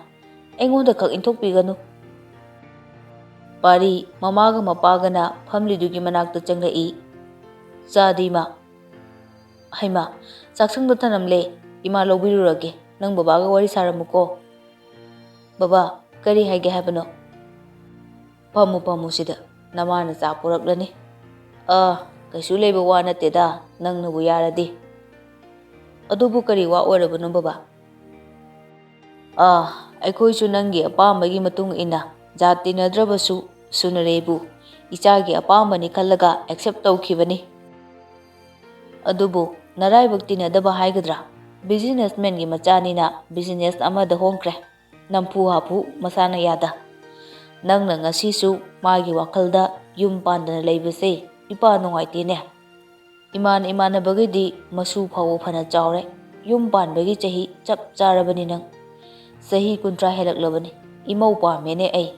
ꯑꯩꯉꯣꯟꯗ ꯈꯛ ꯏꯟꯊꯣꯛꯄꯤꯒꯅꯨ꯫ ꯄꯥꯔꯤ ꯃꯃꯥꯒ ꯃꯄꯥꯒꯅ ꯐꯝꯂꯤꯗꯨꯒꯤ ꯃꯅꯥꯛꯇ ꯆꯪꯂꯛꯏ꯫ ꯆꯥꯗꯤ ꯏꯃꯥ? ꯍꯩꯃꯥ ꯆꯥꯛꯁꯪꯗ ꯊꯅꯝꯂꯦ, ꯏꯃꯥ ꯂꯧꯕꯤꯔꯨꯔꯒꯦ, ꯅꯪ ꯕꯕꯥꯒ ꯋꯥꯔꯤ ꯁꯥꯔꯝꯃꯨꯀꯣ꯫ ꯕꯕꯥ ꯀꯔꯤ ꯍꯥꯏꯒꯦ ꯍꯥꯏꯕꯅꯣ? ꯐꯝꯃꯨ ꯁꯤꯗ, ꯅꯃꯥꯅ ꯆꯥ ꯄꯨꯔꯛꯂꯅꯤ꯫ ꯀꯩꯁꯨ ꯂꯩꯕ ꯋꯥ ꯅꯠꯇꯦꯗ, ꯅꯪꯅꯕꯨ ꯌꯥꯔꯗꯤ꯫ ꯑꯗꯨꯕꯨ ꯀꯔꯤ ꯋꯥ ꯑꯣꯏꯔꯕꯅꯣ ꯕꯕꯥ? ꯑꯩꯈꯣꯏꯁꯨ ꯅꯪꯒꯤ ꯑꯄꯥꯝꯕꯒꯤ ꯃꯇꯨꯡ ꯏꯟꯅ ꯖꯥꯠ ꯇꯤꯟꯅꯗ꯭ꯔꯕꯁꯨ ꯁꯨꯅꯔꯦꯕꯨ ꯏꯆꯥꯒꯤ ꯑꯄꯥꯝꯕꯅꯤ ꯈꯜꯂꯒ ꯑꯦꯛꯁꯦꯞ ꯇꯧꯈꯤꯕꯅꯤ꯫ ꯑꯗꯨꯕꯨ ꯅꯔꯥꯏꯕꯛ ꯇꯤꯟꯅꯗꯕ ꯍꯥꯏꯒꯗ꯭ꯔꯥ, ꯕꯤꯖꯤꯅꯦꯁꯃꯦꯟꯒꯤ ꯃꯆꯥꯅꯤꯅ ꯕꯤꯖꯤꯅꯦꯁ ꯑꯃꯗ ꯍꯣꯡꯈ꯭ꯔꯦ, ꯅꯝꯐꯨ ꯍꯥꯐꯨ ꯃꯁꯥꯅ ꯌꯥꯗ꯫ ꯅꯪꯅ ꯉꯁꯤꯁꯨ ꯃꯥꯒꯤ ꯋꯥꯈꯜꯗ ꯌꯨꯝ ꯄꯥꯟꯗꯅ ꯂꯩꯕꯁꯦ ꯏꯄꯥ ꯅꯨꯡꯉꯥꯏꯇꯦꯅꯦ꯫ Imanabagidi masu phawo phana chawre. Yum panbagi chahi chap charabani nang. Sahi kuntra helaklabani. Imau pamene ai.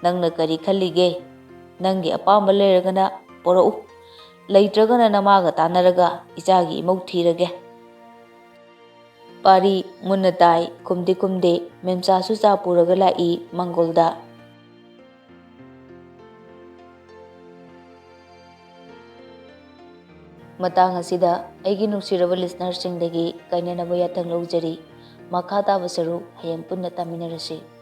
Nangna kari khallige. Nangi apamba leragana porau. Leitragana namaga tanaraga ichagi imau thirage. Pari munatai kumde memsa susa puraga lai Mangolda. Matang asida aigi nuksiraba listener singdagi kainanaba yathang laujari. Makha taba saru hayang punna taminarasi.